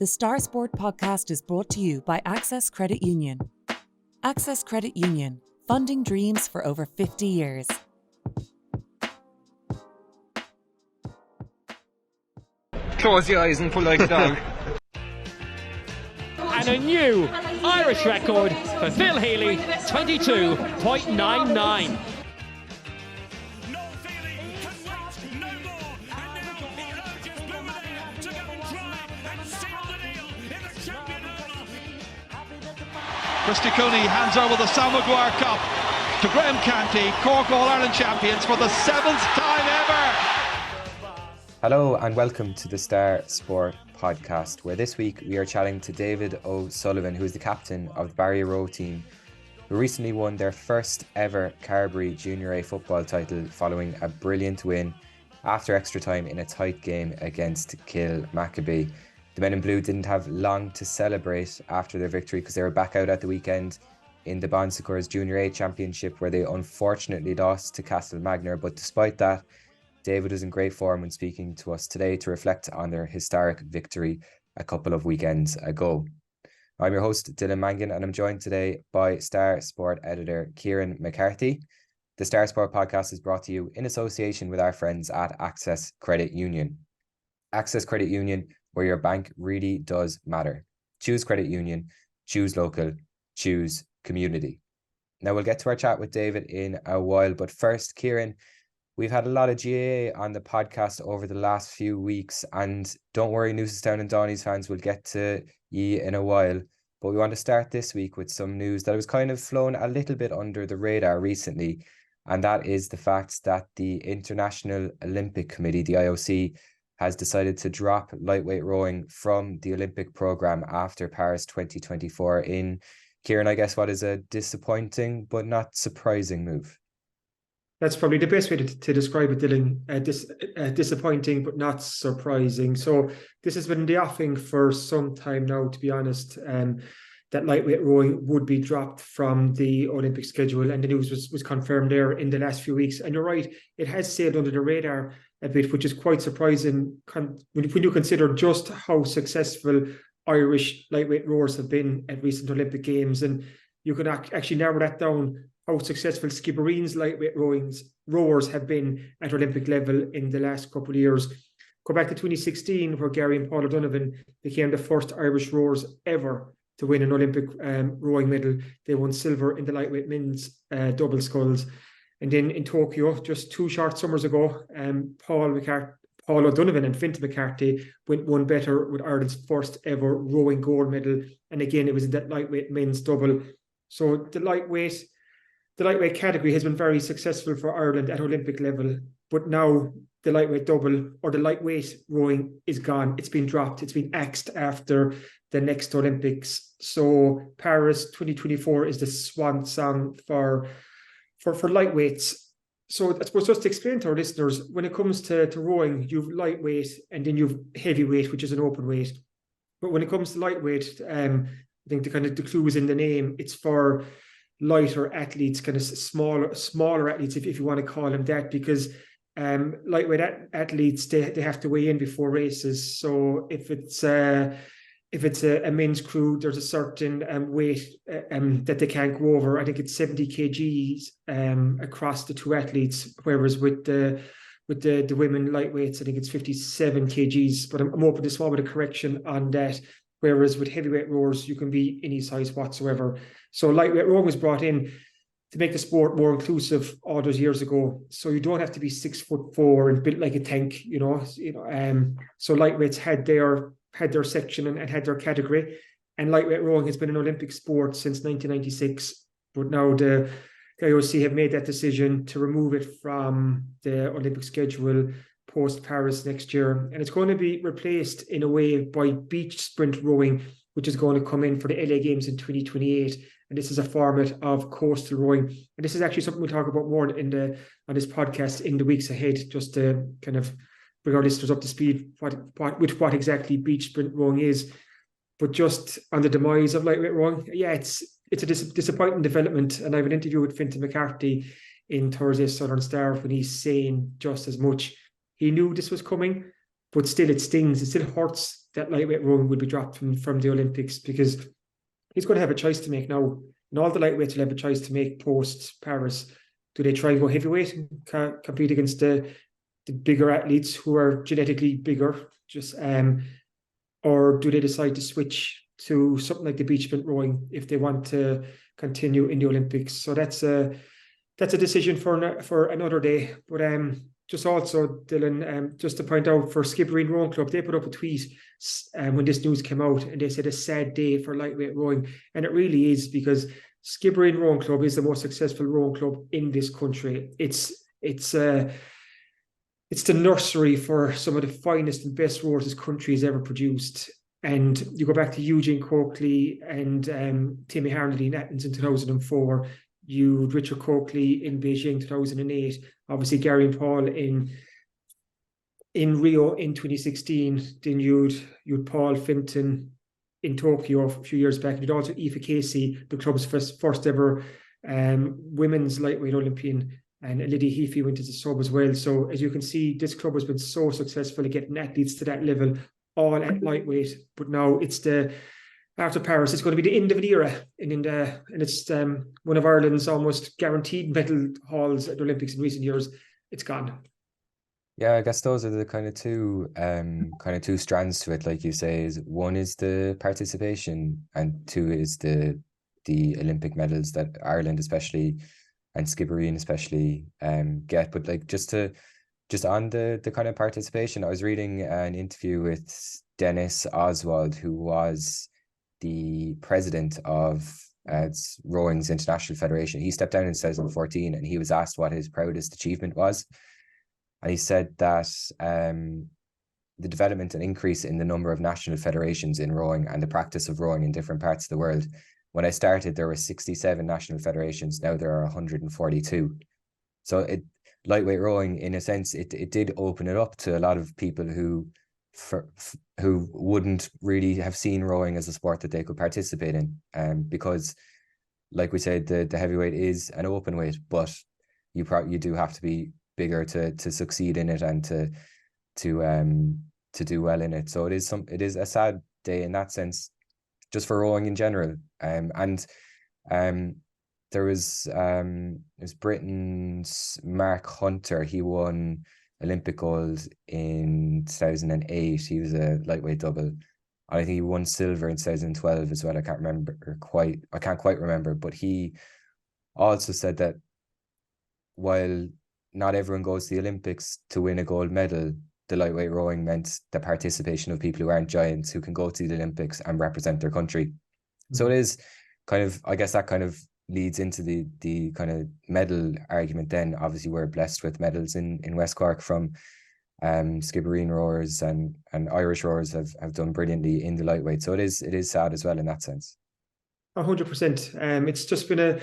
The Star Sport podcast is brought to you by Access Credit Union. Access Credit Union, funding dreams for over 50 years. Close your eyes and pull like a dog. And a new Irish record for Phil Healy, 22.99. Christy Cooney hands over the Sam Maguire Cup to Graham Canty, Cork All-Ireland champions for the 7th time ever. Hello and welcome to the Star Sport podcast, where this week we are chatting to David O'Sullivan, who is the captain of the Barryroe team, who recently won their first ever Carbery Junior A football title following a brilliant win after extra time in a tight game against Kilmacabea. The men in blue didn't have long to celebrate after their victory because they were back out at the weekend in the Bon Secours Junior A championship, where they unfortunately lost to Castlemagner. But despite that, David was in great form when speaking to us today to reflect on their historic victory a couple of weekends ago. I'm your host, Dylan Mangan, and I'm joined today by Star Sport editor Kieran McCarthy. The Star Sport podcast is brought to you in association with our friends at Access Credit Union. Access Credit Union, where your bank really does matter. Choose credit union, choose local, choose community. Now we'll get to our chat with David in a while, but first, Kieran, we've had a lot of GAA on the podcast over the last few weeks, and don't worry, Newcestown and Dohenys fans, will get to ye in a while, but we want to start this week with some news that was kind of flown a little bit under the radar recently, and that is the fact that the International Olympic Committee, the IOC, has decided to drop lightweight rowing from the Olympic programme after Paris 2024 in, Kieran, I guess, what is a disappointing but not surprising move. That's probably the best way to describe it, Dylan. Disappointing but not surprising. So this has been in the offing for some time now, to be honest, that lightweight rowing would be dropped from the Olympic schedule, and the news was confirmed there in the last few weeks. And you're right, it has sailed under the radar a bit, which is quite surprising when you consider just how successful Irish lightweight rowers have been at recent Olympic Games. And you can actually narrow that down, how successful Skibbereen's lightweight rowers have been at Olympic level in the last couple of years. Go back to 2016, where Gary and Paul O'Donovan became the first Irish rowers ever to win an Olympic rowing medal. They won silver in the lightweight men's double sculls. And then in Tokyo, just 2 short summers ago, Paul O'Donovan and Fintan McCarthy went one better with Ireland's first ever rowing gold medal. And again, it was in that lightweight men's double. So the lightweight category has been very successful for Ireland at Olympic level. But now the lightweight double, or the lightweight rowing, is gone. It's been dropped. It's been axed after the next Olympics. So Paris 2024 is the swan song for lightweights. So I suppose just to explain to our listeners, when it comes to rowing, you've lightweight and then you've heavyweight, which is an open weight. But when it comes to lightweight, I think the clue is in the name. It's for lighter athletes, kind of smaller athletes, if you want to call them that, because lightweight athletes, they have to weigh in before races. So if it's a men's crew, there's a certain weight that they can't go over. I think it's 70 kgs across the 2 athletes, whereas with the women lightweights, I think it's 57 kgs. But I'm open to small bit of correction on that. Whereas with heavyweight rowers, you can be any size whatsoever. So lightweight rowing was brought in to make the sport more inclusive all those years ago. So you don't have to be 6'4" and built like a tank, So lightweights had their section and had their category. And lightweight rowing has been an Olympic sport since 1996. But now the IOC have made that decision to remove it from the Olympic schedule post-Paris next year. And it's going to be replaced in a way by beach sprint rowing, which is going to come in for the LA Games in 2028. And this is a format of coastal rowing. And this is actually something we'll talk about more on this podcast in the weeks ahead, just to kind of bring our listeners up to speed with what exactly beach sprint rowing is. But just on the demise of lightweight rowing, it's a disappointing development. And I have an interview with Fintan McCarthy in Thursday's Southern Star when he's saying just as much. He knew this was coming, but still it stings. It still hurts that lightweight rowing will be dropped from the Olympics, because he's going to have a choice to make now. And all the lightweights will have a choice to make post-Paris. Do they try and go heavyweight and compete against the bigger athletes who are genetically bigger, or do they decide to switch to something like the beach event rowing if they want to continue in the Olympics? So that's a decision for another day. But just also, Dylan, just to point out, for Skibbereen Rowing Club, they put up a tweet when this news came out, and they said a sad day for lightweight rowing, and it really is, because Skibbereen Rowing Club is the most successful rowing club in this country. It's the nursery for some of the finest and best rowers this country has ever produced. And you go back to Eugene Coakley and Timmy Harnedy in Athens in 2004. You had Richard Coakley in Beijing 2008. Obviously, Gary and Paul in Rio in 2016. Then you'd Paul Finton in Tokyo a few years back. And you'd also Aoife Casey, the club's first ever women's lightweight Olympian. And Lydia Heafy went as a sub as well. So as you can see, this club has been so successful at getting athletes to that level, all at lightweight. But now after Paris, it's going to be the end of an era, and it's one of Ireland's almost guaranteed medal hauls at the Olympics in recent years. It's gone. Yeah, I guess those are the kind of two strands to it, like you say. Is one is the participation, and two is the Olympic medals that Ireland especially and Skibbereen especially get. But like just on the kind of participation, I was reading an interview with Dennis Oswald, who was the president of Rowing's International Federation. He stepped down in 2014, and he was asked what his proudest achievement was. And he said that the development and increase in the number of national federations in rowing and the practice of rowing in different parts of the world. When I started, there were 67 national federations. Now there are 142. So lightweight rowing, in a sense, it did open it up to a lot of people who wouldn't really have seen rowing as a sport that they could participate in. Because, like we said, the heavyweight is an open weight, but you do have to be bigger to succeed in it and to do well in it. So it is a sad day in that sense, just for rowing in general. There was Britain's Mark Hunter. He won Olympic gold in 2008. He was a lightweight double. I think he won silver in 2012 as well. I can't quite remember, but he also said that while not everyone goes to the Olympics to win a gold medal, the lightweight rowing meant the participation of people who aren't giants, who can go to the Olympics and represent their country. Mm-hmm. So it is kind of, I guess that kind of leads into the kind of medal argument then. Obviously, we're blessed with medals in West Cork from Skibbereen rowers, and Irish rowers have done brilliantly in the lightweight. So it is sad as well in that sense. 100%. It's just been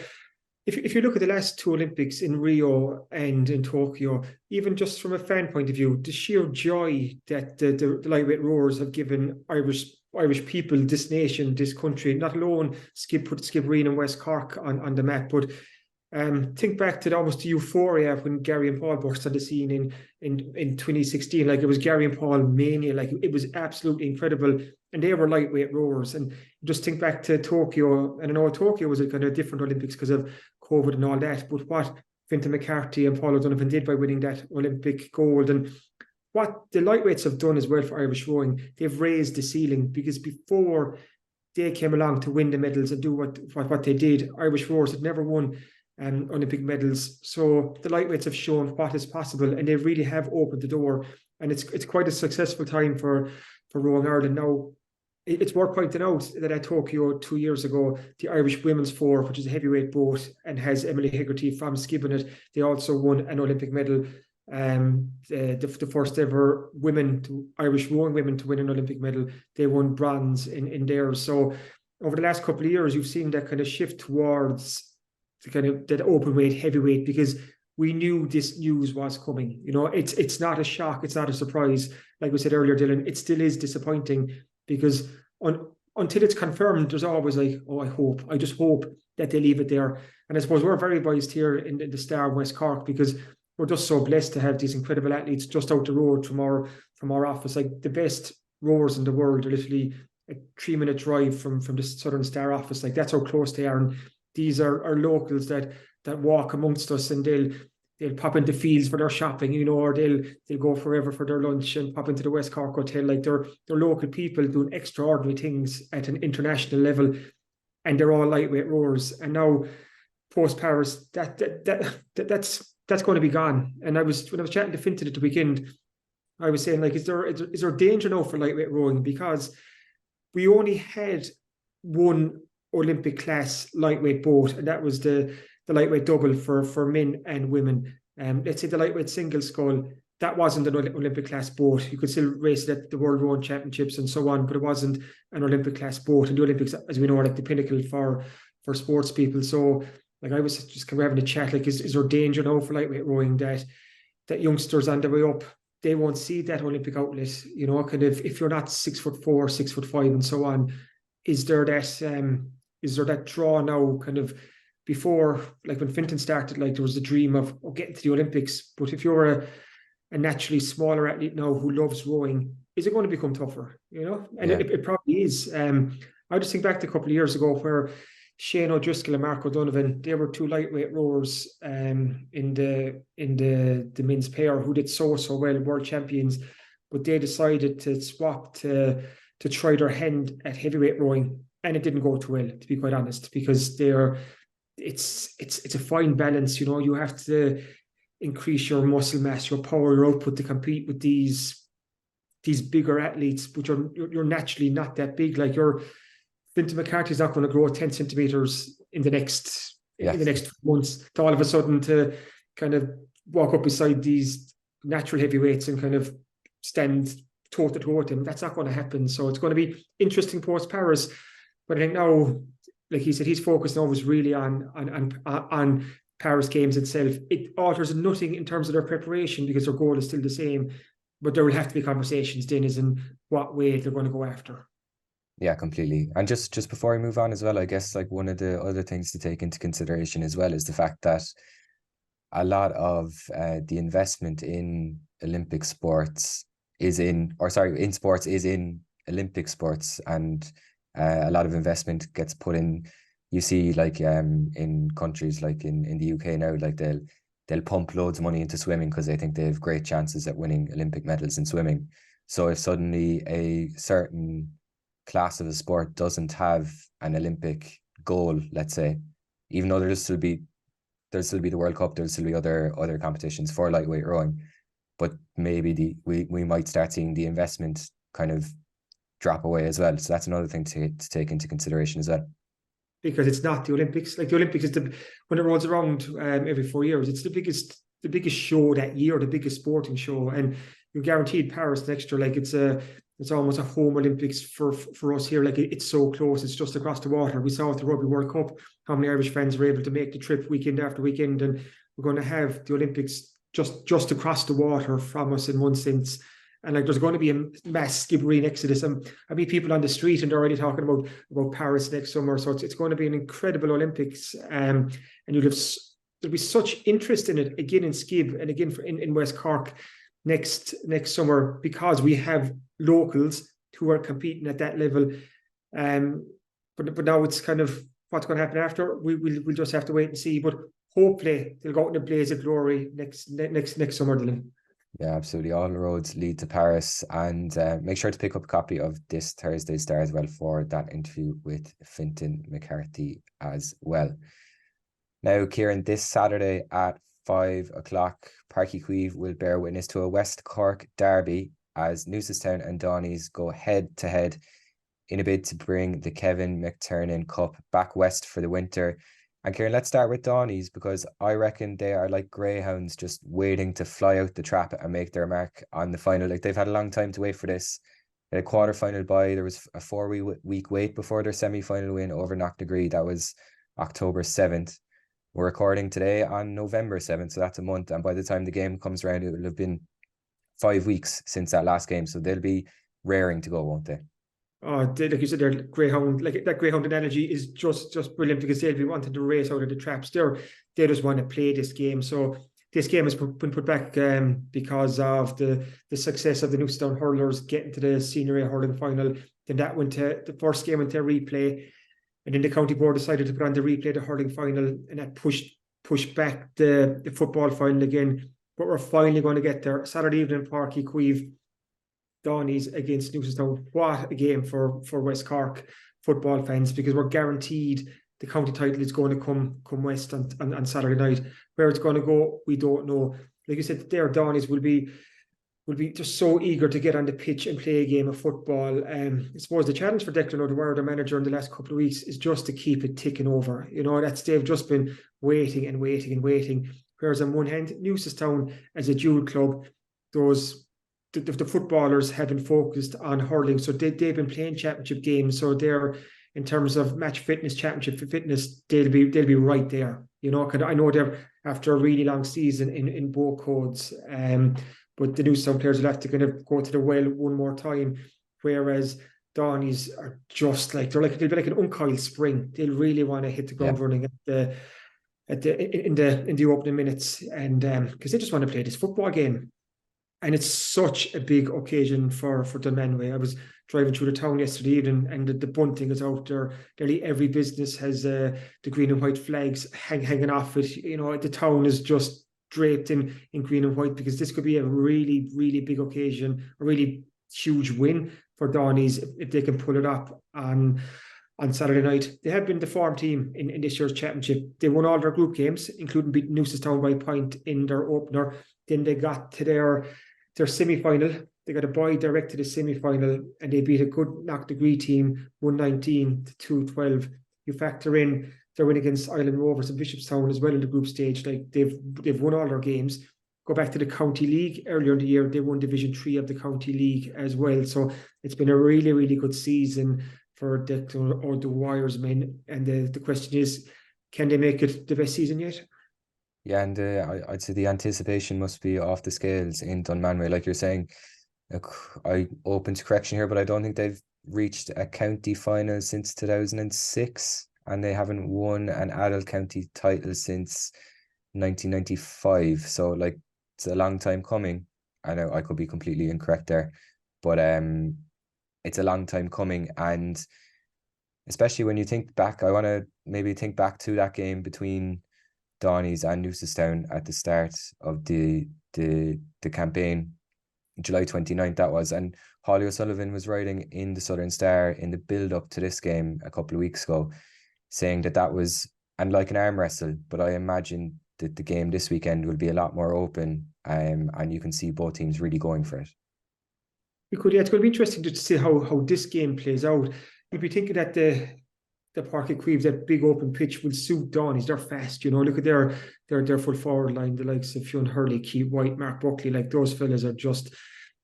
if you look at the last two Olympics in Rio and in Tokyo, even just from a fan point of view, the sheer joy that the lightweight rowers have given Irish people, this nation, this country, not alone put Skibbereen and West Cork on the map, but think back to almost the euphoria when Gary and Paul burst on the scene in 2016. Like, it was Gary and Paul mania. Like, it was absolutely incredible, and they were lightweight rowers. And just think back to Tokyo, and I know Tokyo was a kind of different Olympics because of COVID and all that, but what Fintan McCarthy and Paul O'Donovan did by winning that Olympic gold, and what the lightweights have done as well for Irish rowing, they've raised the ceiling, because before they came along to win the medals and do what they did, Irish rowers had never won Olympic medals. So the lightweights have shown what is possible, and they really have opened the door. And it's quite a successful time for rowing Ireland now. It's worth pointing out that at Tokyo 2 years ago, the Irish women's four, which is a heavyweight boat and has Emily Hegarty from Skibbon, they also won an Olympic medal. The first ever Irish rowing women to win an Olympic medal. They won bronze in theirs. So over the last couple of years, you've seen that kind of shift towards the kind of that open weight, heavyweight, because we knew this news was coming. You know, it's not a shock, it's not a surprise. Like we said earlier, Dylan, it still is disappointing, because until it's confirmed, there's always like, I just hope that they leave it there. And I suppose we're very biased here in the Star West Cork, because we're just so blessed to have these incredible athletes just out the road from our office. Like, the best rowers in the world. They're literally a 3-minute drive from the Southern Star office. Like, that's how close they are. And these are locals that walk amongst us, and they'll pop into fields for their shopping, you know, or they'll go forever for their lunch and pop into the West Cork hotel. Like, they're local people doing extraordinary things at an international level, and they're all lightweight rowers. And now, post Paris, that's going to be gone. And when I was chatting to Fintan at the weekend, I was saying, like, is there danger now for lightweight rowing? Because we only had one Olympic class lightweight boat, and that was the lightweight double for men and women. Let's say the lightweight single scull, that wasn't an Olympic class boat. You could still race it at the World Rowing Championships and so on, but it wasn't an Olympic class boat. And the Olympics, as we know, are like the pinnacle for sports people. So, like, I was just kind of having a chat, like, is there danger now for lightweight rowing that youngsters on the way up, they won't see that Olympic outlet, you know, kind of, if you're not 6'4", 6'5", and so on, is there that draw now? Kind of before, like when Fintan started, like, there was the dream of getting to the Olympics, but if you're a naturally smaller athlete now who loves rowing, is it going to become tougher, you know? And it probably is. I just think back to a couple of years ago where Shane O'Driscoll and Mark O'Donovan, they were two lightweight rowers in the men's pair who did so well, world champions, but they decided to swap to try their hand at heavyweight rowing, and it didn't go too well, to be quite honest, because it's a fine balance, you know. You have to increase your muscle mass, your power, your output to compete with these bigger athletes, but you're naturally not that big. Like, Fintan McCarthy's not going to grow 10 centimeters in the next months to all of a sudden to kind of walk up beside these natural heavyweights and kind of stand toe to toe with them. That's not going to happen. So it's going to be interesting post Paris. But I think now, like he said, he's focused now was really on Paris Games itself. It alters nothing in terms of their preparation because their goal is still the same. But there will have to be conversations then as in what way they're going to go after. Yeah, completely. And just before we move on as well, I guess, like, one of the other things to take into consideration as well is the fact that a lot of the investment in Olympic sports in sports is in Olympic sports, and a lot of investment gets put in. You see, like, in countries like in the UK now, like they'll pump loads of money into swimming because they think they have great chances at winning Olympic medals in swimming. So if suddenly a certain class of a sport doesn't have an Olympic goal, let's say, even though there'll still be the World Cup, there'll still be other competitions for lightweight rowing, but maybe we might start seeing the investment kind of drop away as well. So that's another thing to take into consideration as well. Because it's not the Olympics. Like, the Olympics is when it rolls around every 4 years, it's the biggest show that year, the biggest sporting show, and you're guaranteed Paris next year. Like, it's almost a home Olympics for us here. Like, it's so close. It's just across the water. We saw at the Rugby World Cup how many Irish fans were able to make the trip weekend after weekend, and we're going to have the Olympics just across the water from us in one sense. And, like, there's going to be a mass skibbereen exodus. I meet people on the street and they're already talking about Paris next summer. So it's going to be an incredible Olympics. And there'll be such interest in it again in skib and again in West Cork next summer, because we have locals who are competing at that level. But now it's kind of what's going to happen after. We'll just have to wait and see. But hopefully they'll go out in a blaze of glory next summer, Dylan. Yeah, absolutely. All roads lead to Paris, and make sure to pick up a copy of this Thursday's Star as well for that interview with Fintan McCarthy as well. Now, Kieran, this Saturday at 5 o'clock, Páirc Uí Chaoímh will bear witness to a West Cork derby as Newcestown and Dohenys go head to head in a bid to bring the Kevin McTernan Cup back west for the winter. And Kieran, let's start with Dohenys, because I reckon they are like greyhounds just waiting to fly out the trap and make their mark on the final. Like, they've had a long time to wait for this. They had a quarter-final bye. There was a 4-week wait before their semi-final win over Knocknagree. That was October 7th. We're recording today on November 7th, so that's a month. And by the time the game comes around, it will have been 5 weeks since that last game. So they'll be raring to go, won't they? Oh, like you said, they're greyhound. Like, that greyhound analogy is just brilliant, because they'll be wanting to race out of the traps. They just want to play this game. So this game has been put back because of the success of the Newcestown hurlers getting to the Senior A hurling final. Then that went to the first game went to replay, and then the county board decided to put on the replay the hurling final, and that pushed back the football final again. But we're finally going to get there. Saturday evening, Páirc Uí Chaoímh, Dohenys against Newcestown. What a game for West Cork football fans, because we're guaranteed the county title is going to come west on Saturday night. Where it's going to go, we don't know. Like you said, there Dohenys will be just so eager to get on the pitch and play a game of football. I suppose the challenge for Declan O'Dwyer, the manager, in the last couple of weeks is just to keep it ticking over. They've just been waiting and waiting and waiting. Whereas on one hand, Newcestown as a dual club, the footballers have been focused on hurling, so they've been playing championship games. So they're, in terms of match fitness, championship fitness, they'll be right there. Cause I know they're after a really long season in both codes. But the Newcestown players will have to kind of go to the well one more time. Whereas Dohenys are just like they'll be like an uncoiled spring. They'll really want to hit the ground running in the opening minutes, and because they just want to play this football game. And it's such a big occasion for Dunmanway. I was driving through the town yesterday evening, and the bunting is out there. Nearly every business has the green and white flags hanging off it. The town is just draped in green and white, because this could be a really, really big occasion, a really huge win for Dohenys if they can pull it up on Saturday night. They have been the form team in this year's championship. They won all their group games, including beating Newcestown by a point in their opener. Then they got to their semi-final. They got a bye direct to the semi-final, and they beat a good Knock Degree team 119-212. You factor in their win against Island Rovers and Bishopstown as well in the group stage. Like they've won all their games. Go back to the county league earlier in the year, they won Division 3 of the county league as well. So it's been a really, really good season for Declan O'Dwyer's men. And the question is, can they make it the best season yet? Yeah, and I'd say the anticipation must be off the scales in Dunmanway. Like you're saying, I open to correction here, but I don't think they've reached a county final since 2006, and they haven't won an adult county title since 1995. So like, it's a long time coming. I know I could be completely incorrect there, but it's a long time coming. And especially when you think back, I want to maybe think back to that game between Dohenys and Newcestown at the start of the campaign, July 29th that was, and Holly O'Sullivan was writing in the Southern Star in the build up to this game a couple of weeks ago, saying that was, and like an arm wrestle, but I imagine that the game this weekend will be a lot more open, and you can see both teams really going for it. It's going to be interesting to see how this game plays out. You'd be thinking that the Páirc Uí Chaoímh, that big open pitch, will suit Dohenys. They're fast, look at their full forward line, the likes of Fionn Hurley, Keith White, Mark Buckley. Like, those fellas are just,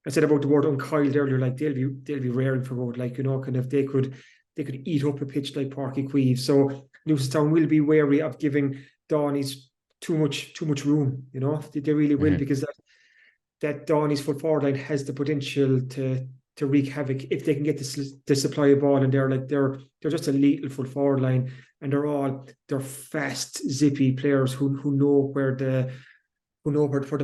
I said about the word uncoiled earlier, like they'll be raring for road, like, kind of they could eat up a pitch like Páirc Uí Chaoímh. So Newcestown will be wary of giving Dohenys too much room, they really will, because that Dohenys full forward line has the potential to wreak havoc if they can get the supply of ball, and they're just a lethal full forward line, and they're fast, zippy players who know where the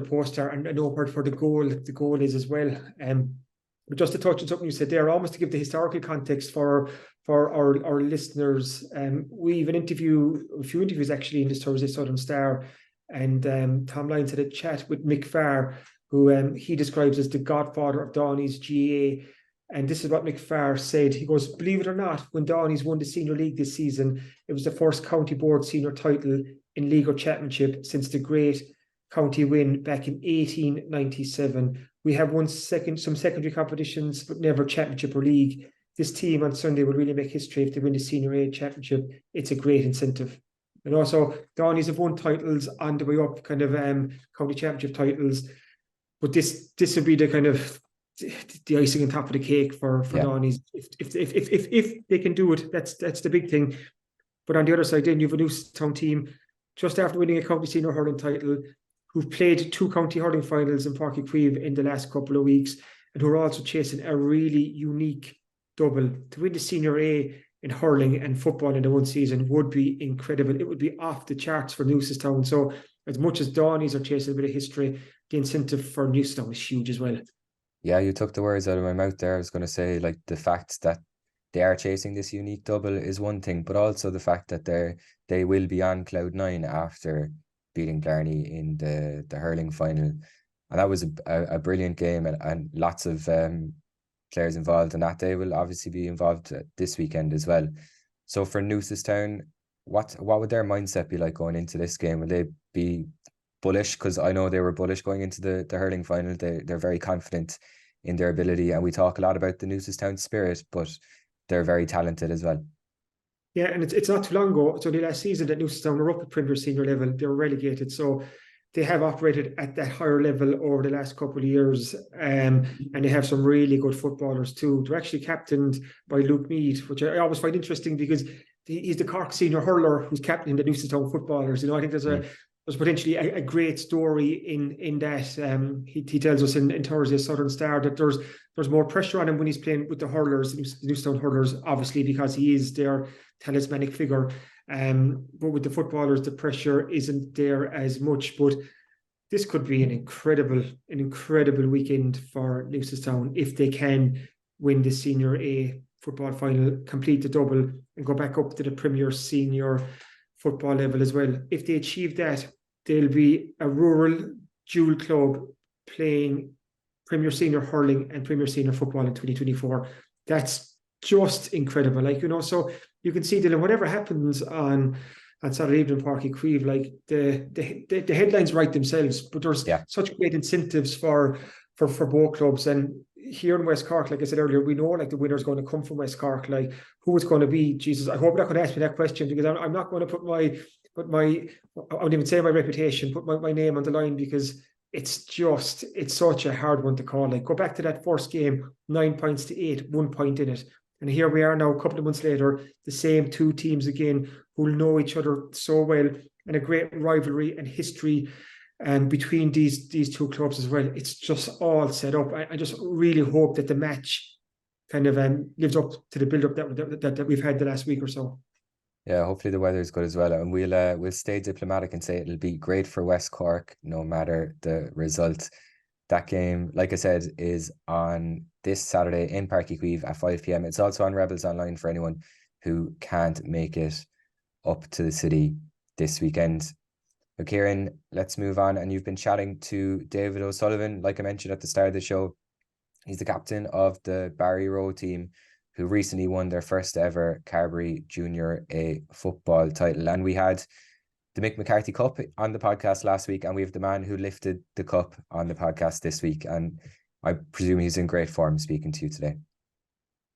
post are and know where the goal is as well. But just to touch on something you said there, almost to give the historical context for our listeners, we've a few interviews actually in this Thursday Southern Star, and Tom Lyons had a chat with Mick Farr, who he describes as the godfather of Dohenys GA. And this is what Mick Farr said. He goes, believe it or not, when Dohenys won the Senior League this season, it was the first county board senior title in league or championship since the great county win back in 1897. We have won some secondary competitions, but never championship or league. This team on Sunday will really make history if they win the Senior A championship. It's a great incentive. And also, Dohenys have won titles on the way up, kind of county championship titles. But this would be the kind of the icing on top of the cake for Dohenys. If they can do it, that's the big thing. But on the other side, then you have a Newcestown team just after winning a county senior hurling title, who've played 2 county hurling finals in Páirc Uí Chaoímh in the last couple of weeks, and who are also chasing a really unique double. To win the Senior A in hurling and football in the one season would be incredible. It would be off the charts for Newcestown. So as much as Dohenys are chasing a bit of history, the incentive for Newcestown is huge as well. Yeah, you took the words out of my mouth there. I was going to say, like, the fact that they are chasing this unique double is one thing, but also the fact that they will be on cloud nine after beating Blarney in the hurling final. And that was a brilliant game, and lots of players involved, and that they will obviously be involved this weekend as well. So for Newcestown, what would their mindset be like going into this game? Will they be bullish? Because I know they were bullish going into the hurling final. They're very confident in their ability, and we talk a lot about the Newcestown spirit, but they're very talented as well. Yeah, and it's not too long ago. So the last season that Newcestown were up at Premier Senior level, they were relegated. So they have operated at that higher level over the last couple of years, and they have some really good footballers too. They're actually captained by Luke Meade, which I always find interesting because he's the Cork senior hurler who's captaining the Newcestown footballers. I think there's potentially a great story in that. He tells us in Thursday's Southern Star that there's more pressure on him when he's playing with the hurlers, the Newcestown hurlers, obviously because he is their talismanic figure. But with the footballers, the pressure isn't there as much. But this could be an incredible weekend for Newcestown if they can win the Senior A football final, complete the double, and go back up to the Premier Senior football level as well. If they achieve that, they'll be a rural dual club playing Premier Senior hurling and Premier Senior football in 2024. That's just incredible. So you can see, Dylan, whatever happens on Saturday evening in Páirc Uí Chaoímh, like the headlines write themselves, but there's such great incentives for both clubs. And here in West Cork, like I said earlier, we know like the winner's going to come from West Cork. Like who it's going to be, Jesus, I hope you're not going to ask me that question, because I'm not going to put my I wouldn't even say my reputation, put my name on the line, because it's such a hard one to call. Like go back to that first game, 9 points to 8, 1 point in it. And here we are now, a couple of months later, the same two teams again who know each other so well, and a great rivalry and history between these two clubs as well. It's just all set up. I just really hope that the match kind of lives up to the build-up that we've had the last week or so. Yeah, hopefully the weather is good as well, and we'll stay diplomatic and say it'll be great for West Cork no matter the result. That game, like I said, is on this Saturday in Páirc Uí Chaoímh at 5 p.m. It's also on Rebels Online for anyone who can't make it up to the city this weekend. But Kieran, let's move on. And you've been chatting to David O'Sullivan, like I mentioned at the start of the show. He's the captain of the Barryroe team, who recently won their first ever Carbery Junior A football title. And we had the Mick McCarthy Cup on the podcast last week, and we have the man who lifted the cup on the podcast this week. And I presume he's in great form speaking to you today.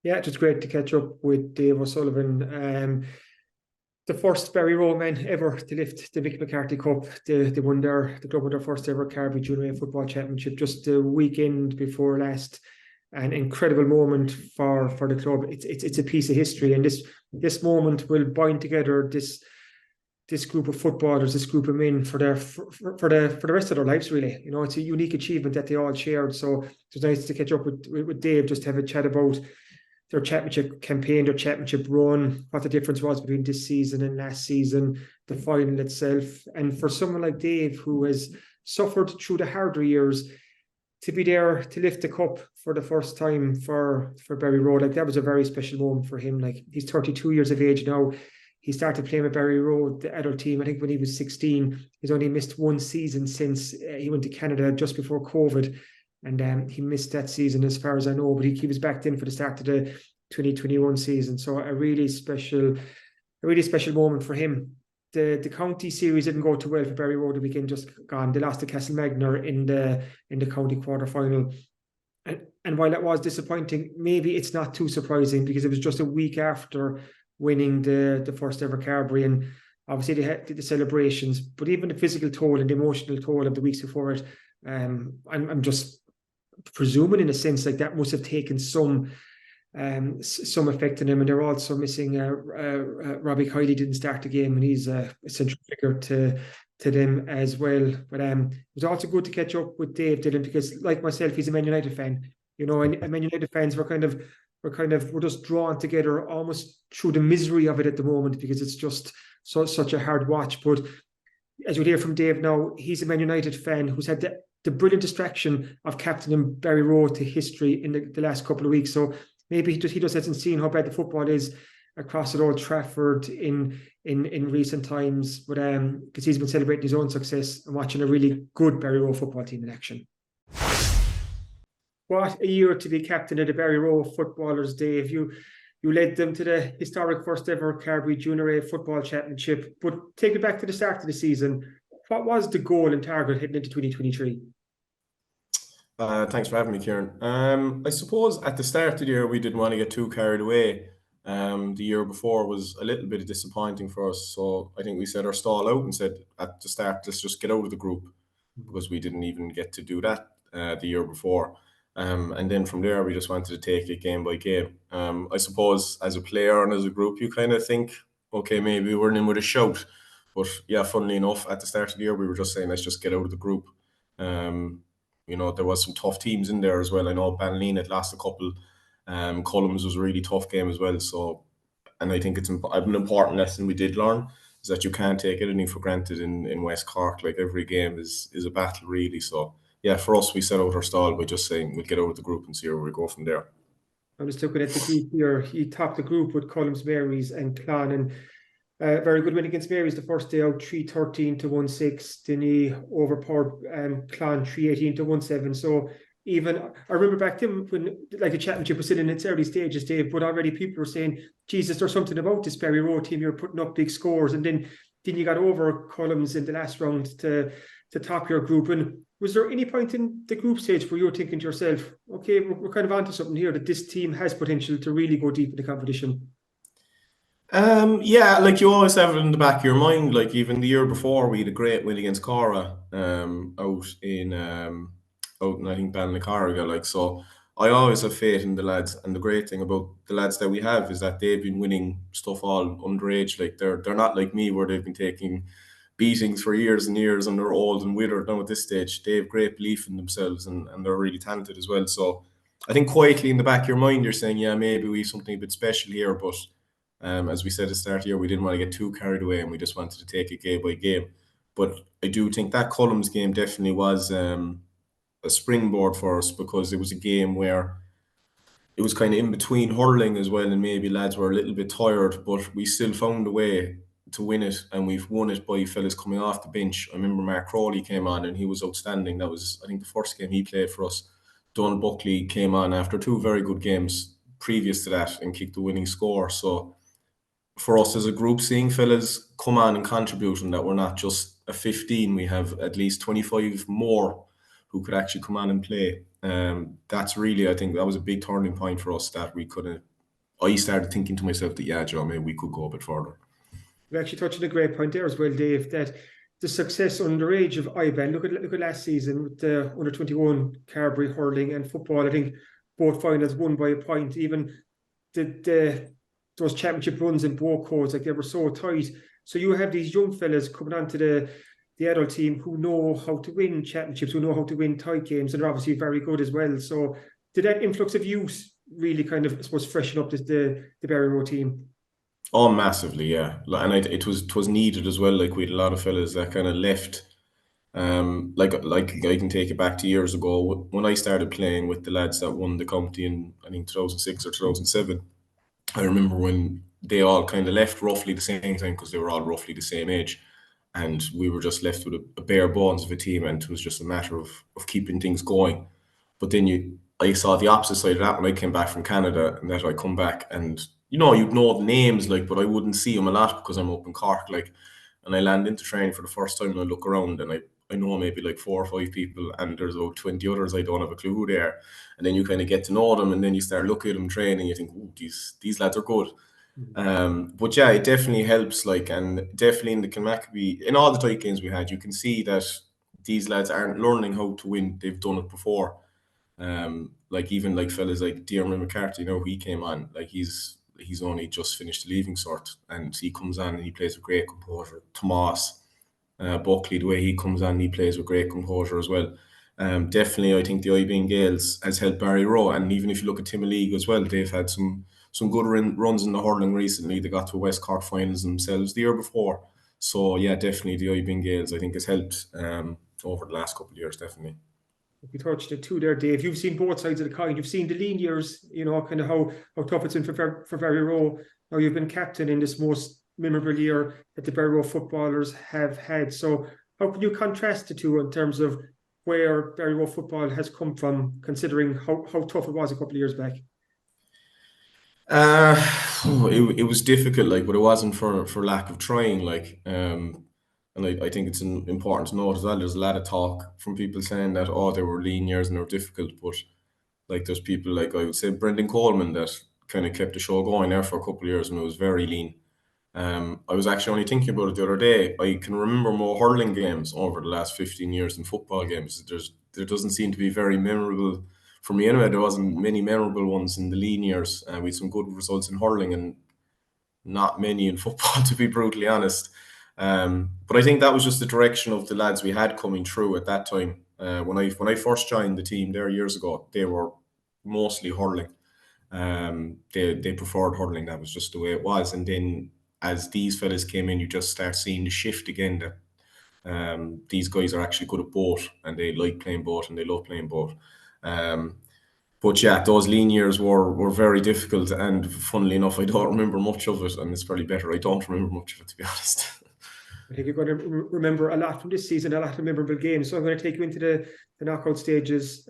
Yeah, it's just great to catch up with Dave O'Sullivan. The first Barryroe men ever to lift the Mick McCarthy Cup. The club won their first ever Carbery Junior A football championship just the weekend before last. An incredible moment for the club. It's a piece of history, and this moment will bind together this group of footballers, this group of men for the rest of their lives. Really, it's a unique achievement that they all shared. So it was nice to catch up with Dave, just to have a chat about their championship campaign, their championship run, what the difference was between this season and last season, the final itself. And for someone like Dave, who has suffered through the harder years, to be there to lift the cup for the first time for Barryroe, like that was a very special moment for him. Like he's 32 years of age now. He started playing with Barryroe, the adult team, I think when he was 16. He's only missed one season since he went to Canada just before COVID. And he missed that season as far as I know, but he was back in for the start of the 2021 season. So a really special moment for him. The county series didn't go too well for Barryroe the weekend just gone. They lost to Castlemagner in the county quarter-final. And while it was disappointing, maybe it's not too surprising, because it was just a week after winning the first ever Carbery, and obviously they had the celebrations, but even the physical toll and the emotional toll of the weeks before it, I'm just presuming in a sense like that must have taken some effect on him. And they're also missing Robbie Kiley didn't start the game, and he's a central figure to them as well. But it was also good to catch up with Dave, Dylan, because like myself, he's a Man United fan, and Man United fans we're just drawn together almost through the misery of it at the moment, because it's just such a hard watch. But as you'll hear from Dave now, he's a Man United fan who's had the brilliant distraction of captaining Barryroe to history in the last couple of weeks. So maybe he just hasn't seen how bad the football is across at Old Trafford in recent times, but because he's been celebrating his own success and watching a really good Barryroe football team in action. What a year to be captain of the Barryroe footballers, Dave. You led them to the historic first ever Carbery Junior A football championship. But take it back to the start of the season. What was the goal and target heading into 2023? Thanks for having me, Kieran. I suppose at the start of the year, we didn't want to get too carried away. The year before was a little bit disappointing for us. So I think we set our stall out and said at the start, let's just get out of the group, because we didn't even get to do that the year before. And then from there, we just wanted to take it game by game. I suppose as a player and as a group, you kind of think, okay, maybe we're in with a shout. But yeah, funnily enough, at the start of the year, we were just saying, let's just get out of the group. There was some tough teams in there as well. I know Banleen had lost a couple. Cullums was a really tough game as well. So, and I think it's an important lesson we did learn is that you can't take anything for granted in West Cork. Like every game is a battle really. So yeah, for us, we set out our stall by just saying we'll get out of the group and see where we go from there. I'm just looking at the group here. He topped the group with Cullums, Marys and Clan, and very good win against Marys the first day out, 3-13 to 1-6. Then he overpowered Clan 3-18 to 1-7. So even I remember back then when like the championship was still in its early stages, Dave, but already people were saying, Jesus, there's something about this Barryroe team. You're putting up big scores, and then you got over Cullums in the last round to top your group. And was there any point in the group stage where you were thinking to yourself, okay, we're kind of onto something here, that this team has potential to really go deep in the competition? Yeah, like you always have it in the back of your mind. Like even the year before, we had a great win against Cora out in I think Ballinacaraga. Like, so I always have faith in the lads, and the great thing about the lads that we have is that they've been winning stuff all underage. Like they're not like me where they've been taking beatings for years and years and they're old and withered now at this stage. They have great belief in themselves and they're really talented as well. So I think quietly in the back of your mind, you're saying, yeah, maybe we have something a bit special here. But as we said at the start of the year, we didn't want to get too carried away and we just wanted to take it game by game. But I do think that Cullums game definitely was a springboard for us, because it was a game where it was kind of in between hurling as well, and maybe lads were a little bit tired, but we still found a way to win it, and we've won it by fellas coming off the bench. I remember Mark Crowley came on and he was outstanding. That was, I think, the first game he played for us. Donald Buckley came on after two very good games previous to that and kicked the winning score. So for us as a group, seeing fellas come on and contribute, and that we're not just a 15, we have at least 25 more who could actually come on and play. That's really, I think that was a big turning point for us, that we couldn't. I started thinking to myself that, yeah, Joe, maybe we could go a bit further. We're actually touching a great point there as well, Dave, that the success underage of IBAN, look at last season with the under-21 Carbery hurling and football. I think both finals won by a point. Even those championship runs in both codes, like they were so tight. So you have these young fellas coming onto the adult team who know how to win championships, who know how to win tight games, and they're obviously very good as well. So did that influx of youth really kind of, I suppose, freshen up the Barryroe team? Oh, massively, yeah. And it was needed as well. Like we had a lot of fellas that kind of left. Like I can take it back to years ago when I started playing with the lads that won the county in, I think, 2006 or 2007. I remember when they all kind of left roughly the same time, because they were all roughly the same age, and we were just left with a bare bones of a team, and it was just a matter of keeping things going. But then I saw the opposite side of that when I came back from Canada, and that I come back and you'd know the names, like, but I wouldn't see them a lot because I'm up in Cork, like, and I land into training for the first time and I look around and I know maybe like 4 or 5 people, and there's about 20 others I don't have a clue who they are. And then you kind of get to know them, and then you start looking at them training and you think, oh, these lads are good. But yeah, it definitely helps, like, and definitely in the Kilmacabea, in all the tight games we had, you can see that these lads aren't learning how to win. They've done it before. Like even like fellas like Diarmaid McCarthy, he came on, like he's only just finished the leaving cert, and he comes on and he plays with great composure. Tomas Buckley, the way he comes on, he plays with great composure as well. Definitely, I think the IBN Gales has helped Barryroe, and even if you look at Tim League as well, they've had some good runs in the hurling recently. They got to West Cork finals themselves the year before. So yeah, definitely the IB Gales I think has helped over the last couple of years, definitely. We touched it too there, Dave. You've seen both sides of the coin. You've seen the lean years, kind of how tough it's been for Barryroe. Now you've been captain in this most memorable year that the Barryroe footballers have had. So how can you contrast the two in terms of where Barryroe football has come from, considering how tough it was a couple of years back? It was difficult, but it wasn't for lack of trying, and I think it's important to note as well. There's a lot of talk from people saying that they were lean years and they were difficult, but there's people I would say Brendan Coleman that kind of kept the show going there for a couple of years when it was very lean. I was actually only thinking about it the other day. I can remember more hurling games over the last 15 years than football games. There doesn't seem to be very memorable. For me anyway, there wasn't many memorable ones in the lean years. We had some good results in hurling and not many in football, to be brutally honest. But I think that was just the direction of the lads we had coming through at that time. When I first joined the team there years ago, they were mostly hurling. They preferred hurling. That was just the way it was. And then as these fellas came in, you just start seeing the shift again that these guys are actually good at both, and they like playing both, and they love playing both. But yeah, those lean years were very difficult, and funnily enough, I don't remember much of it, and it's probably better I don't remember much of it, to be honest. I think you're going to remember a lot from this season, a lot of memorable games. So I'm going to take you into the knockout stages.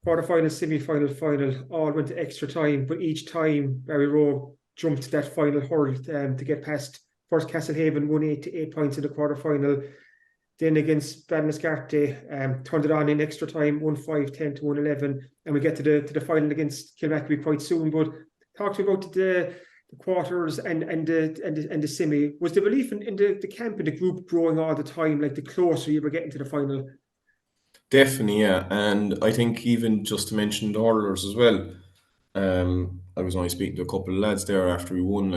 Quarter-final, semi-final, final, all went to extra time, but each time Barryroe jumped that final hurdle to get past. First, Castlehaven won 8 points in the quarter-final. Then against Ballinascarthy, turned it on in extra time, 1-5-10 to 1-11, and we get to the final against Kilmacabea quite soon. But talk to me about the quarters and the semi. Was the belief in the camp and the group growing all the time, the closer you were getting to the final? Definitely, yeah. And I think even just to mention the hurlers as well, I was only speaking to a couple of lads there after we won.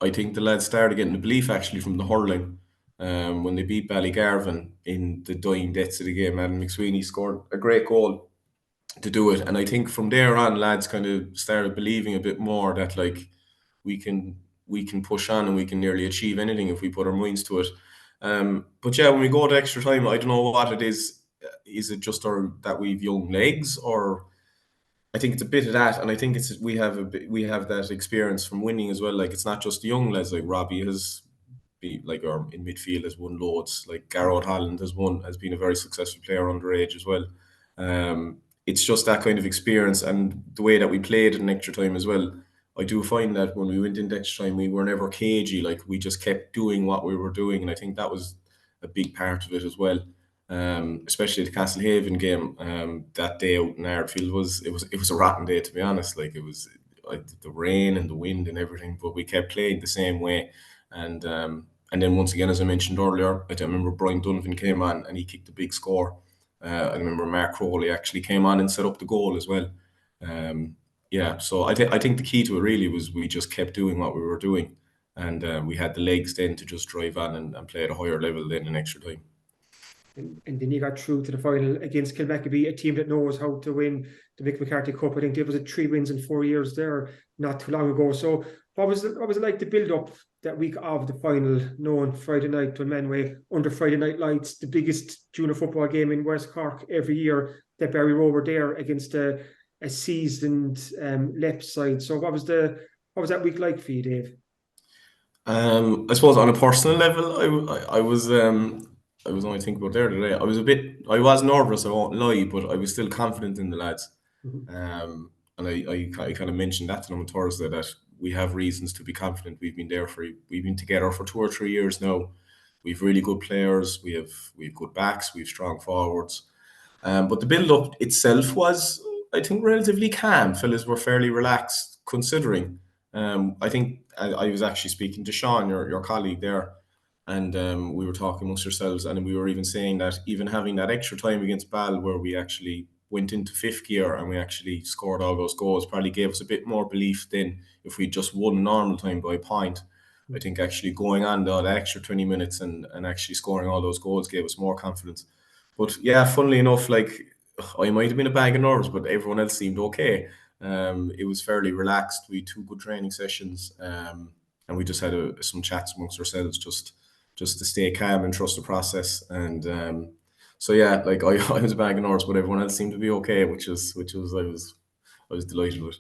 I think the lads started getting the belief actually from the hurling. When they beat Ballygarvan in the dying deaths of the game, Adam McSweeney scored a great goal to do it. And I think from there on, lads kind of started believing a bit more that we can push on and we can nearly achieve anything if we put our minds to it. But yeah, when we go to extra time, I don't know what it is. Is it just that we've young legs, or I think it's a bit of that, and I think we have that experience from winning as well. It's not just the young lads. Robbie has been or in midfield has won loads. Garrod Holland has been a very successful player underage as well. It's just that kind of experience and the way that we played in extra time as well. I do find that when we went into extra time, we were never cagey. We just kept doing what we were doing, and I think that was a big part of it as well. Especially the Castlehaven game that day out in Ardfield it was a rotten day, to be honest. It was the rain and the wind and everything, but we kept playing the same way. And then once again, as I mentioned earlier, I remember Brian Donovan came on and he kicked a big score. I remember Mark Crowley actually came on and set up the goal as well. Yeah, so I think the key to it really was we just kept doing what we were doing, and we had the legs then to just drive on and play at a higher level then in extra time. And then you got through to the final against Kilmacabea, a team that knows how to win the Mick McCarthy Cup. I think there was 3 wins in 4 years there not too long ago. So what was it like the build-up that week of the final, knowing Friday night to Manway under Friday night lights, the biggest junior football game in West Cork every year, that Barryroe were there against a seasoned left side. So what was that week like for you, Dave? I suppose on a personal level, I was only thinking about there today. I was nervous, I won't lie, but I was still confident in the lads. Mm-hmm. And I kind of mentioned that to them on Thursday, that we have reasons to be confident. We've been together for 2 or 3 years now. We've really good players. We have good backs. We have strong forwards. But the build-up itself was, I think, relatively calm. Fellas were fairly relaxed, considering. I think I was actually speaking to Sean, your colleague there, and we were talking amongst ourselves, and we were even saying that even having that extra time against Bal, where we actually went into 5th gear and we actually scored all those goals, probably gave us a bit more belief than if we just won normal time by a point. I think actually going on that extra 20 minutes and actually scoring all those goals gave us more confidence. But yeah, funnily enough, I might have been a bag of nerves, but everyone else seemed okay. It was fairly relaxed. We had 2 good training sessions, and we just had some chats amongst ourselves, just just to stay calm and trust the process. And so yeah, like I was a bag of nerves, but everyone else seemed to be okay, which was I was delighted with.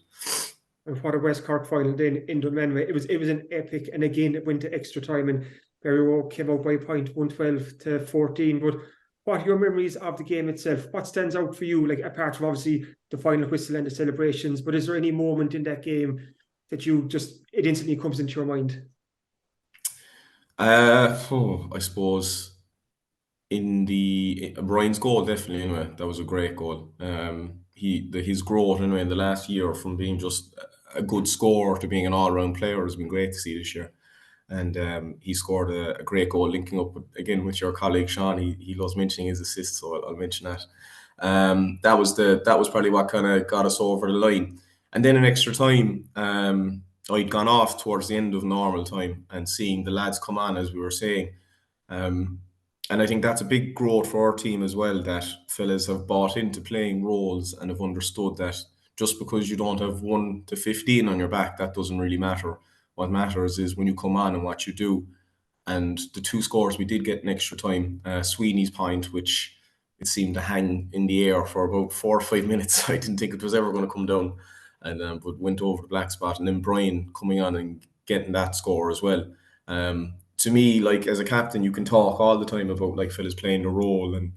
And what a West Cork final then in Dunmanway. It was an epic, and again it went to extra time, and Barryroe came out by a point, 112-14. But what are your memories of the game itself? What stands out for you, like apart from obviously the final whistle and the celebrations? But is there any moment in that game that it instantly comes into your mind? I suppose in Brian's goal, definitely. Anyway, that was a great goal. His growth anyway in the last year from being just a good scorer to being an all-round player has been great to see this year. And he scored a great goal, linking up again with your colleague Sean. He loves mentioning his assists, so I'll mention that. That was probably what kind of got us over the line. And then in extra time, I'd gone off towards the end of normal time, and seeing the lads come on, as we were saying. And I think that's a big growth for our team as well, that fellas have bought into playing roles and have understood that just because you don't have 1 to 15 on your back, that doesn't really matter. What matters is when you come on and what you do. And the 2 scores we did get in extra time, Sweeney's point, which it seemed to hang in the air for about 4 or 5 minutes. I didn't think it was ever going to come down, and but went over the black spot. And then Brian coming on and getting that score as well. To me, like as a captain, you can talk all the time about like fellas playing a role and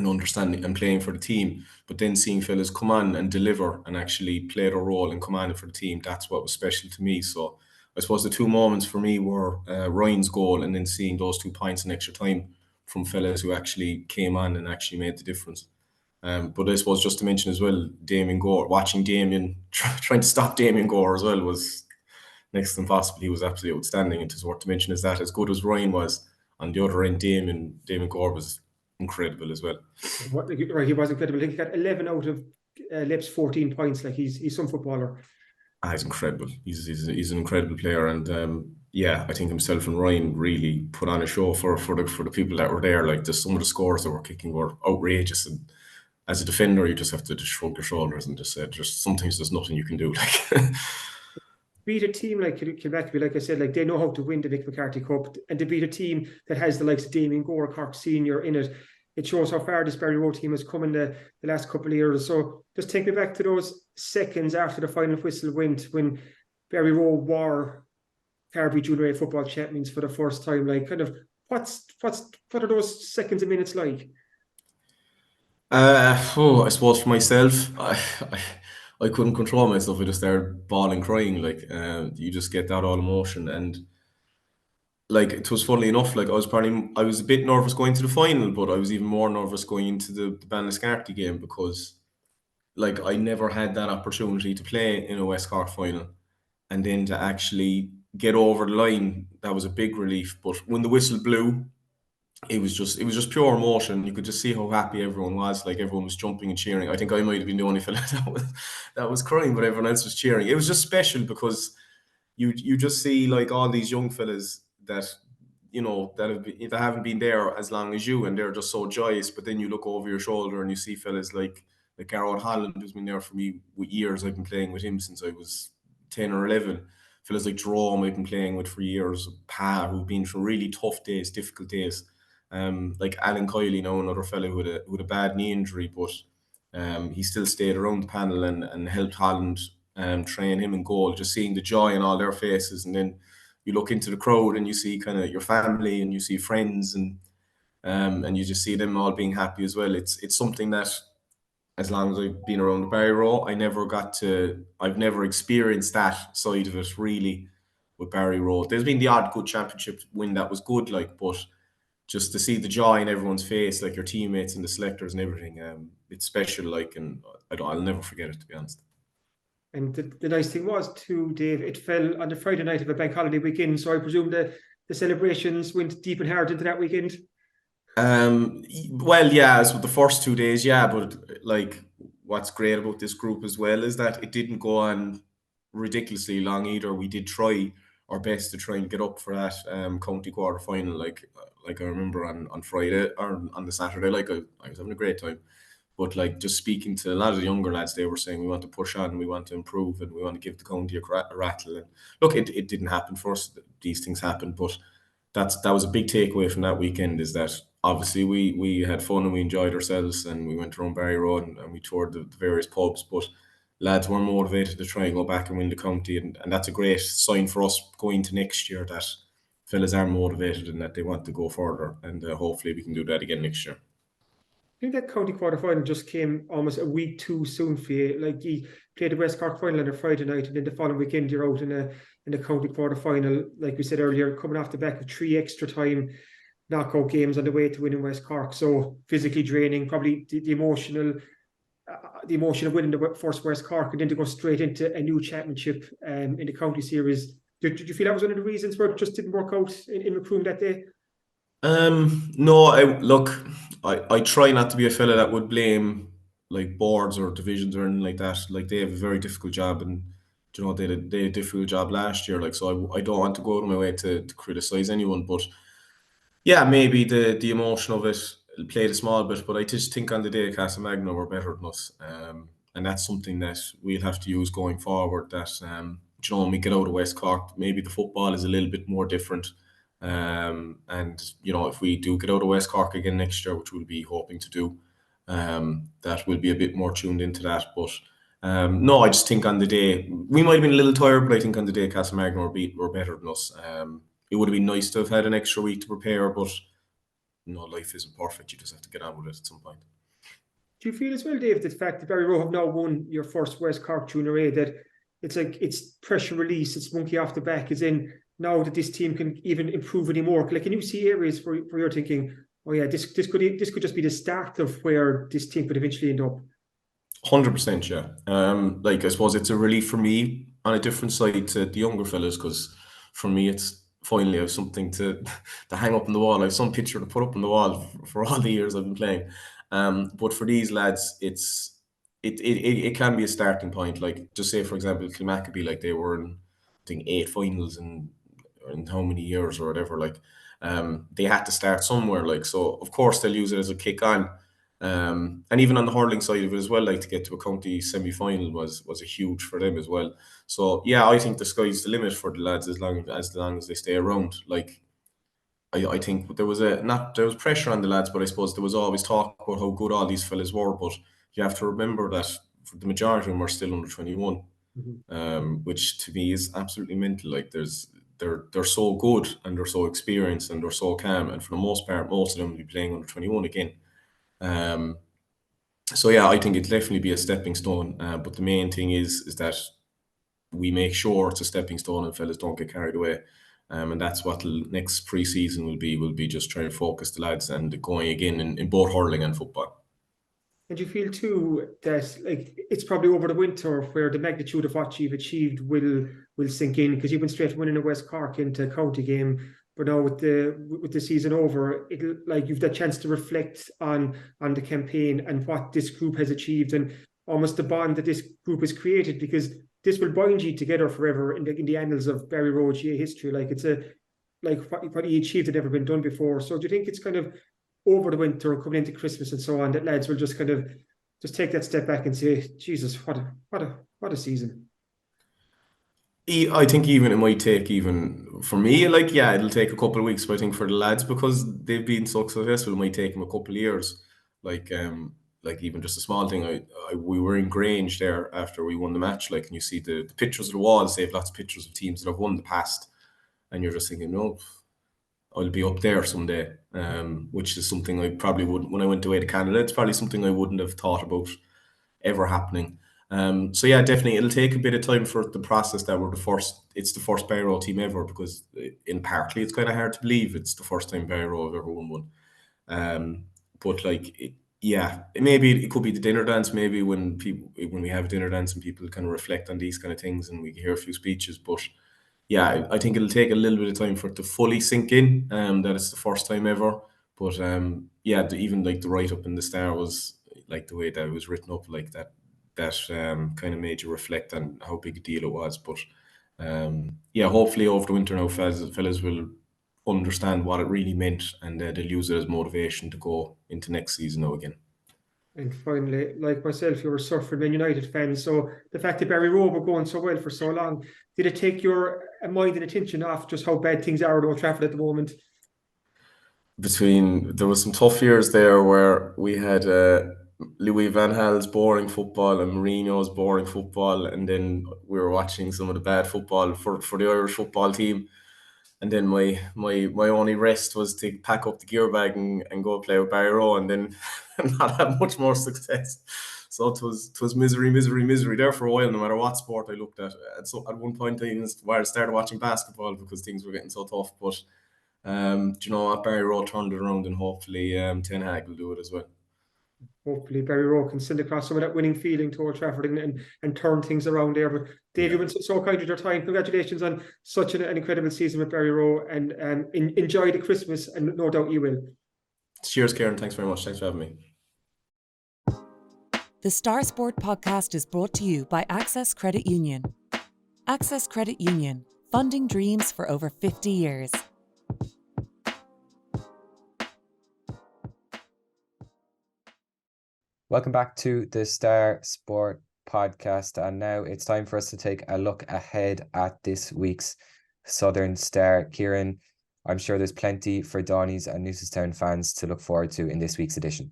understanding and playing for the team, but then seeing fellas come on and deliver and actually play their role and come on for the team, that's what was special to me. So I suppose the 2 moments for me were Ryan's goal, and then seeing those 2 points in extra time from fellas who actually came on and actually made the difference. But I suppose just to mention as well, Damien Gore, watching Damien trying to stop Damien Gore as well was next to impossible. He was absolutely outstanding. And it's worth to mention is that as good as Ryan was, on the other end, Damien Gore was incredible as well. He was incredible. I think he got 11 out of Lep's 14 points. Like he's some footballer. He's incredible. He's an incredible player, and yeah, I think himself and Ryan really put on a show for the people that were there. Like just some of the scores that were kicking were outrageous, and as a defender, you just have to just shrug your shoulders and just say, just sometimes there's nothing you can do. Like. Beat a team like Kilmacabea, like I said, like they know how to win the Mick McCarthy Cup, and to beat a team that has the likes of Damien Gore, Cork Senior in it, it shows how far this Barryroe team has come in the last couple of years. So just take me back to those seconds after the final whistle went, when Barryroe were Carbery Junior A football champions for the first time. Like, kind of, what are those seconds and minutes like? I suppose for myself, I couldn't control myself. I just started bawling, crying. Like you just get that all emotion, and like it was funny enough. Like I was a bit nervous going to the final, but I was even more nervous going into the Ballinascarthy game, because like I never had that opportunity to play in a West Cork final, and then to actually get over the line, that was a big relief. But when the whistle blew, it was just pure emotion. You could just see how happy everyone was. Like everyone was jumping and cheering. I think I might have been the only fella that was crying, but everyone else was cheering. It was just special because you just see like all these young fellas that that haven't been there as long as you, and they're just so joyous. But then you look over your shoulder and you see fellas like Garrod Holland, who's been there for me with years. I've been playing with him since I was 10 or 11. Fellas like Jerome, I've been playing with for years. Pa, who've been through really tough days, difficult days. Like Alan Kiley now, another fellow with a bad knee injury, but he still stayed around the panel and helped Holland train him in goal. Just seeing the joy in all their faces, and then you look into the crowd and you see kind of your family and you see friends, and you just see them all being happy as well. It's something that, as long as I've been around the Barryroe, I've never experienced that side of it really with Barryroe. There's been the odd good championship win that was good, like, but just to see the joy in everyone's face, like your teammates and the selectors and everything, it's special, like, and I'll never forget it, to be honest. And the nice thing was too, Dave, it fell on the Friday night of a bank holiday weekend, so I presume the celebrations went deep and hard into that weekend. Well, yeah, as with the first 2 days, yeah, but like what's great about this group as well is that it didn't go on ridiculously long either. We did try our best to try and get up for that county quarter final. Like I remember on Friday or on the Saturday, like I was having a great time. But like just speaking to a lot of the younger lads, they were saying we want to push on, we want to improve, and we want to give the county a rattle. And look, it didn't happen for us. These things happen, but that was a big takeaway from that weekend, is that obviously we had fun and we enjoyed ourselves and we went around Barryroe and we toured the various pubs, but lads were motivated to try and go back and win the county, and that's a great sign for us going to next year, that fellas are motivated and that they want to go further, and hopefully we can do that again next year. I think that county quarter-final just came almost a week too soon for you. Like, you played the West Cork final on a Friday night, and then the following weekend you're out in a county quarter-final, like we said earlier, coming off the back of 3 extra time knockout games on the way to winning West Cork. So physically draining, probably the emotion of winning the first West Cork, and then to go straight into a new championship in the county series. Did you feel that was one of the reasons where it just didn't work out in Macroom that day? No, I try not to be a fella that would blame like boards or divisions or anything like that. Like, they have a very difficult job, and you know, they had a difficult job last year. Like, so I don't want to go out of my way to criticize anyone, but yeah, maybe the emotion of it played a small bit, but I just think on the day Castlemagner were better than us, and that's something that we'll have to use going forward. That you know, when we get out of West Cork, maybe the football is a little bit more different. And you know, if we do get out of West Cork again next year, which we'll be hoping to do, that will be a bit more tuned into that. But no, I just think on the day we might have been a little tired, but I think on the day Castlemagner were better than us. It would have been nice to have had an extra week to prepare, but you know, life isn't perfect. You just have to get on with it at some point. Do you feel as well, Dave, the fact that Barryroe have now won your first West Cork Junior A, that it's like it's pressure release, it's monkey off the back, as in now that this team can even improve anymore? Like, can you see areas where you're thinking, oh yeah, this could just be the start of where this team could eventually end up? 100%, yeah. Like, I suppose it's a relief for me on a different side to the younger fellas, because for me it's finally I have something to hang up on the wall. I have some picture to put up on the wall for all the years I've been playing. But for these lads, it can be a starting point. Like, just say for example, Kilmacabea, like, they were in, I think, 8 finals in how many years or whatever. Like, they had to start somewhere. Like, so of course they'll use it as a kick on. And even on the hurling side of it as well, like, to get to a county semi-final was a huge for them as well. So yeah, I think the sky's the limit for the lads as long as they stay around. Like, I think there was pressure on the lads, but I suppose there was always talk about how good all these fellas were. But you have to remember that the majority of them are still under 21, which to me is absolutely mental. Like, they're so good and they're so experienced and they're so calm, and for the most part, most of them will be playing under 21 again. So yeah, I think it'll definitely be a stepping stone. But the main thing is that we make sure it's a stepping stone and fellas don't get carried away. And that's what the next pre-season will be. We'll be just trying to focus the lads and going again in both hurling and football. And you feel too that, like, it's probably over the winter where the magnitude of what you've achieved will sink in, because you've been straight winning a West Cork into a county game. But now with the season over, it'll, like, you've the chance to reflect on the campaign and what this group has achieved, and almost the bond that this group has created, because this will bind you together forever in the annals of Barryroe GA history. Like, it's what you achieved had never been done before. So do you think it's kind of over the winter, coming into Christmas and so on, that lads will just kind of just take that step back and say, Jesus, what a season? I think even it might take, even for me, like, yeah, it'll take a couple of weeks, but I think for the lads, because they've been so successful, it might take them a couple of years. Like even just a small thing, we were in Grange there after we won the match, like, and you see the pictures of the walls, they have lots of pictures of teams that have won the past, and you're just thinking, no, I'll be up there someday, which is something I probably wouldn't, when I went away to Canada, it's probably something I wouldn't have thought about ever happening. So yeah, definitely it'll take a bit of time for the process that it's the first Barryroe team ever, because in Páirc it's kind of hard to believe it's the first time Barryroe have ever won one. But like, maybe it could be the dinner dance, maybe when we have a dinner dance and people kind of reflect on these kind of things and we hear a few speeches. But yeah, I think it'll take a little bit of time for it to fully sink in, that it's the first time ever. But even like the write-up in the Star was like the way that it was written up, like that kind of made you reflect on how big a deal it was. But hopefully over the winter now, fellas will understand what it really meant, and they'll use it as motivation to go into next season now again. And finally, like myself, you were Surfing Man United fans. So the fact that Barryroe were going so well for so long, did it take your mind and attention off just how bad things are at Old Trafford at the moment? There was some tough years there where we had Louis Van Gaal's boring football and Mourinho's boring football, and then we were watching some of the bad football for the Irish football team. And then my only rest was to pack up the gear bag and go play with Barryroe, and then not have much more success. So it was misery there for a while, no matter what sport I looked at. And so at one point I even started watching basketball because things were getting so tough. But do you know what? Barryroe turned it around, and hopefully Ten Hag will do it as well. Hopefully Barryroe can send across some of that winning feeling to Old Trafford and turn things around there. But Dave, you've been so kind with your time. Congratulations on such an incredible season with Barryroe, and enjoy the Christmas, and no doubt you will. Cheers, Kieran. Thanks very much. Thanks for having me. The Star Sport podcast is brought to you by Access Credit Union. Access Credit Union, funding dreams for over 50 years. Welcome back to the Star Sport podcast, and now it's time for us to take a look ahead at this week's Southern Star. Kieran, I'm sure there's plenty for Dohenys and Newcestown fans to look forward to in this week's edition.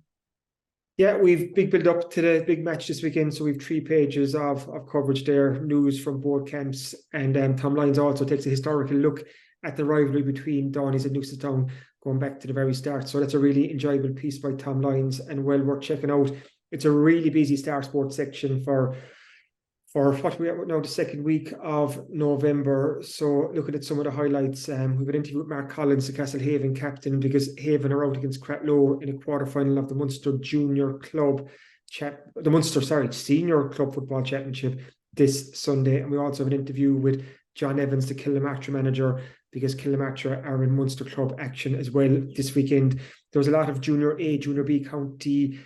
Yeah, we've big build up to the big match this weekend, so we've 3 pages of coverage there, news from both camps, and Tom Lyons also takes a historical look at the rivalry between Dohenys and Newcestown going back to the very start. So that's a really enjoyable piece by Tom Lyons and well worth checking out. It's a really busy Star Sports section for what we are now, the second week of November. So looking at some of the highlights, we've an interview with Mark Collins, the Castlehaven captain, because Haven are out against Cratloe in a quarter-final of the Munster Senior Club Football Championship this Sunday. And we also have an interview with John Evans, the Kilmacabea manager, because Kilmacabea are in Munster Club action as well this weekend. There was a lot of Junior A, Junior B county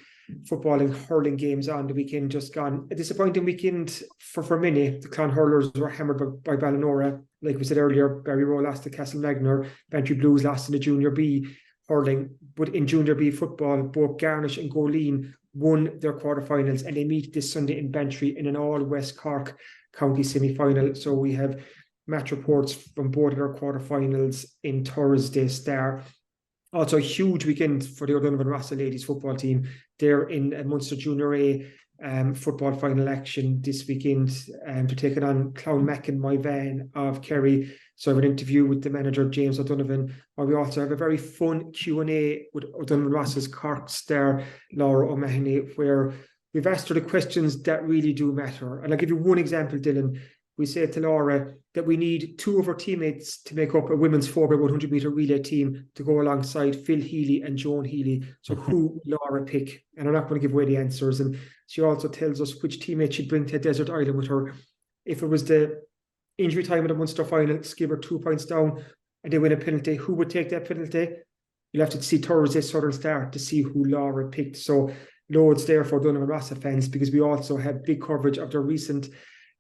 football and hurling games on the weekend just gone. A disappointing weekend for many. The Clon Hurlers were hammered by Ballinora. Like we said earlier, Barryroe lost to Castlemagner. Bantry Blues lost in the Junior B hurling. But in Junior B football, both Garnish and Goleen won their quarterfinals, and they meet this Sunday in Bantry in an all West Cork county semi-final. So we have match reports from both of their quarterfinals in Thursday Star. Also a huge weekend for the O'Donovan Rossa ladies football team. They're in a Munster Junior A football final action this weekend to take it on Clownmac My Van of Kerry. So I have an interview with the manager, James O'Donovan. We also have a very fun Q&A with O'Donovan Ross's Cork star, Laura O'Mahony, where we've asked her the questions that really do matter. And I'll give you one example, Dylan. We say to Laura that we need 2 of her teammates to make up a women's 4x100 metre relay team to go alongside Phil Healy and Joan Healy. So who will Laura pick? And I'm not going to give away the answers. And she also tells us which teammate she'd bring to a desert island with her. If it was the injury time of the Munster final, give her 2 points down and they win a penalty, who would take that penalty? You'll have to see Thursday Southern Star to see who Laura picked. So loads there for Donovan Rossa fans, because we also have big coverage of the recent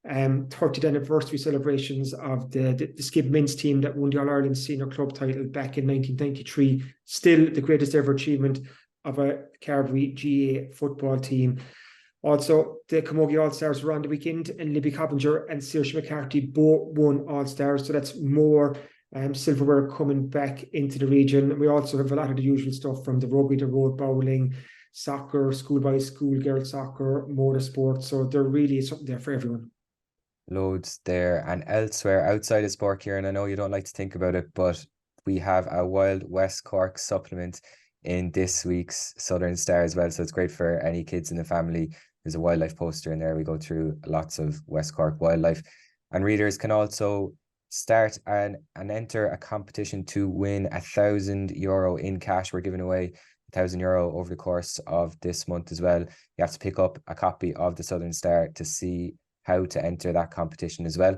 30th anniversary celebrations of the Skib men's team that won the All-Ireland Senior Club title back in 1993. Still the greatest ever achievement of a Carbery GA football team. Also, the Camogie All-Stars were on the weekend, and Libby Coppinger and Saoirse McCarthy both won All-Stars. So that's more silverware coming back into the region. We also have a lot of the usual stuff from the rugby, the road bowling, soccer, schoolboys, schoolgirl soccer, motorsport. So there really is something there for everyone. Loads there. And elsewhere outside of sport, Kieran, I know you don't like to think about it, but we have a Wild West Cork supplement in this week's Southern Star as well. So it's great for any kids in the family. There's a wildlife poster in there. We go through lots of West Cork wildlife. And readers can also start and enter a competition to win €1,000 in cash. We're giving away €1,000 over the course of this month as well. You have to pick up a copy of the Southern Star to see how to enter that competition as well.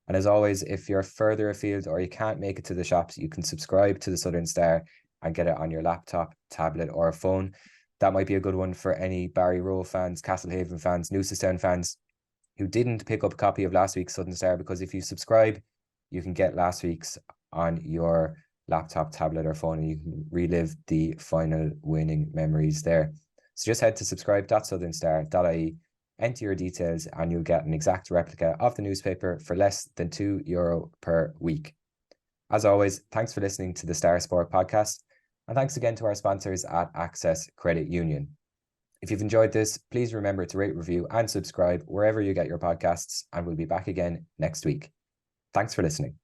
And as always, if you're further afield or you can't make it to the shops, you can subscribe to the Southern Star and get it on your laptop, tablet or phone. That might be a good one for any Barryroe fans, Castlehaven fans, Newcestown fans who didn't pick up a copy of last week's Southern Star, because if you subscribe, you can get last week's on your laptop, tablet or phone, and you can relive the final winning memories there. So just head to subscribe.southernstar.ie, enter your details, and you'll get an exact replica of the newspaper for less than €2 per week. As always, thanks for listening to the Star Sport podcast, and thanks again to our sponsors at Access Credit Union. If you've enjoyed this, please remember to rate, review, and subscribe wherever you get your podcasts, and we'll be back again next week. Thanks for listening.